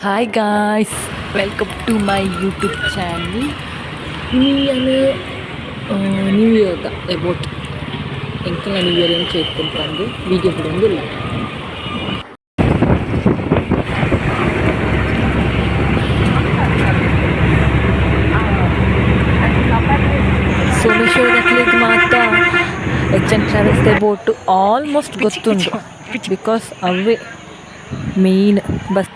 Hi guys, welcome to my YouTube channel. Ini New Year about ಎಂಕಲ್ನ new year ಏನು చేసుకుంటాను video కూడా ఉంది. ಸೋಮೇಶ್ವರಕ್ಕೆ ಮಾತ್ರ HN Travels ಬೋಟು ಆಲ್ಮೋಸ್ಟ್ ಗೊತ್ತುಂಟು ಬಿಕಾಸ್ ಅವೇ ಮೇನ್ ಬಸ್.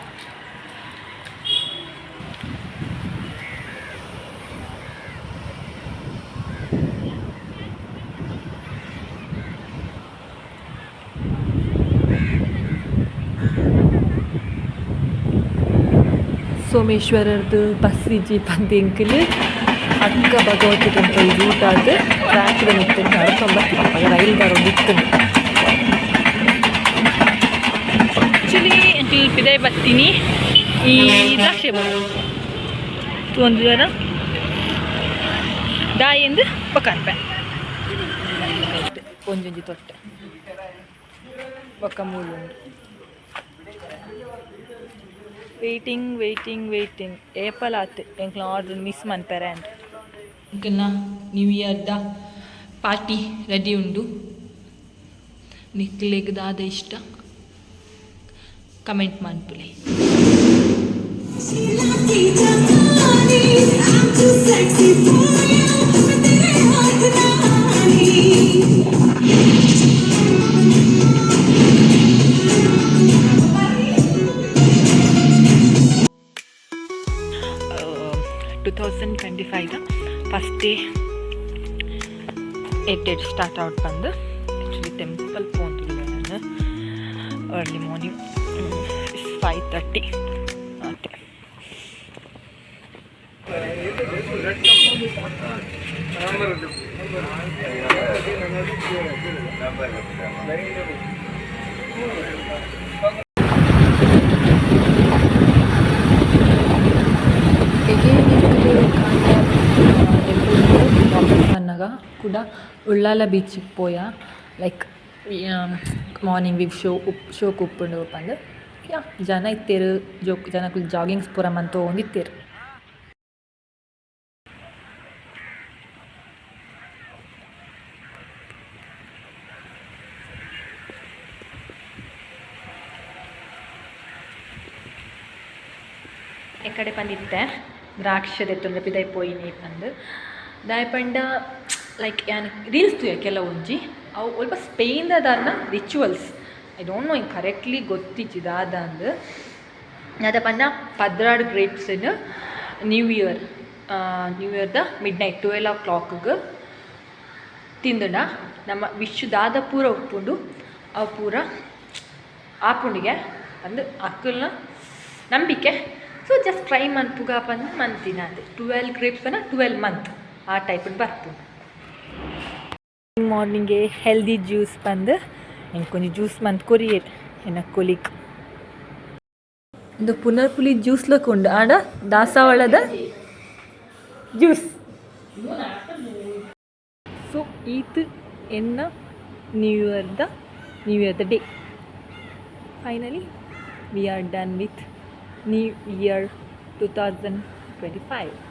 ಸೋಮೇಶ್ವರದ್ದು ಬಸ್ ಜೀಪ್ ಅಂತ ಎಂಕಲ್ ಅಕ್ಕ ಭಗವತಿ ಟೆಂಪಲ್ ರೂಟ್ ಆದ ಟ್ರ್ಯಾಕ್ ನಿಂತು ನಡ್ಕೊಂಬರ್ತೀನಿ ರೈಲ್ ಬರೋದಿತ್ತು. ಆ್ಯಕ್ಚುಲಿ ಎಂಕಲ್ ಪಿದೆ ಬರ್ತೀನಿ ಈ ದ್ರಾಕ್ಷಿ ಒಂದು ಜನ ದಾಯಿಂದ ಪಕ್ಕನ್ಪೆ ಒಂಜೊಂಜಿ ತೊಟ್ಟೆ ಪಕ್ಕ ಮೂಲು ವೆಯ್ಟಿಂಗ್ ಏಪಲ್ ಆತು ಎಂಕ್ಲ ಆರ್ಡ್ರ್ ಮಿಸ್ ಮನ್ಪೆರೆ ಅಂಡ್ ಎಂಕಲ್ನ ನ್ಯೂ ಇಯರ್ದ ಪಾರ್ಟಿ ರೆಡಿ ಉಂಡು. ನಿಕ್ಲೆಗ್ ದಾದ ಇಷ್ಟ ಕಮೆಂಟ್ ಮನ್ಪುಲೆ. ಫಸ್ಟ್ ಡೇ ಎಡ್ಡೆಡ್ ಸ್ಟಾರ್ಟ್ ಔಟ್ ಬಂದು ಆ್ಯಕ್ಚುಲಿ ಟೆಂಪಲ್ ಪೋಂತಿದ್ದೆ ನಾನು ಅರ್ಲಿ ಮಾರ್ನಿಂಗ್ 5:30 ಮತ್ತೆ ಕೂಡ ಉಳ್ಳಾಲ ಬೀಚಿಗೆ ಪೋಯ ಲೈಕ್ ಮಾರ್ನಿಂಗ್ ವಿವ್ ಶೋಕ್ ಉಪ್ಪುಂಡು ಪಂದು ಜನ ಇತ್ತೇರು ಜನಕ್ಕೂ ಜಾಗಿಂಗ್ಸ್ ಪೂರ ಮಂತ ಹೋಗಿತ್ತೇರು. ಎಕಡೆ ಬಂದಿತ್ತೆ ದ್ರಾಕ್ಷಿ ತೊಂದರೆ ಪಿದೈ ಪೋಯಿನಿ ಬಂದು ದಾಯಪಂಡ ಲೈಕ್ ಯಾನ್ ರೀಲ್ಸ್ ತುಯ ಕೆಲವು ಒಂಜಿ ಅವು ಸ್ವಲ್ಪ ಸ್ಪೇನ್ದಾದ ರಿಚುವಲ್ಸ್ ಐ ಡೋಂಟ್ ನೋ ಹಿಂಗೆ ಕರೆಕ್ಟ್ಲಿ ಗೊತ್ತಿಚ್ಚಿದಾದ ಅಂದು ಅದ ಪಂಡ ಪದ್ರಾಡ್ ಗ್ರೇಪ್ಸನ್ನು ನ್ಯೂ ಇಯರ್ದ ಮಿಡ್ ನೈಟ್ 12 ತಿಂದುಂಡ ನಮ್ಮ ವಿಶ್ವದಾದ ಪೂರ ಉಪ್ಪುಂಡು ಅವು ಪೂರ ಆಪುಂಡಿಗೆ ಅಂದು ಅಕ್ಕಲ್ನ ನಂಬಿಕೆ. ಸೊ ಜಸ್ಟ್ ಟ್ರೈ ಮನ್ಪುಗ ಬಂದು ಮಂತಿನ ಅದೇ 12 ಗ್ರೇಪ್ಸನ್ನ 12 ಮಂತ್ ಆ ಟೈಪ್ ಬರ್ಪುಂಡು. ಮಾರ್ನಿಂಗೆ ಹೆಲ್ದಿ ಜ್ಯೂಸ್ ಬಂದು ಎಂಕೊಂದು ಜ್ಯೂಸ್ ಮಂತ್ ಕೊರಿಯರ್ ಎನ್ನ ಕೊಲಿಕ್ ಇದು ಪುನರ್ಪುಲಿ ಜ್ಯೂಸ್ಲಕ್ಕೆ ಉಂಡು ಆಡ ದಾಸವಾಳದ ಜ್ಯೂಸ್. ಸೊ ಈತ್ ಎನ್ನ ನ್ಯೂ ಇಯರ್ದ day. Finally we are done with new year 2025.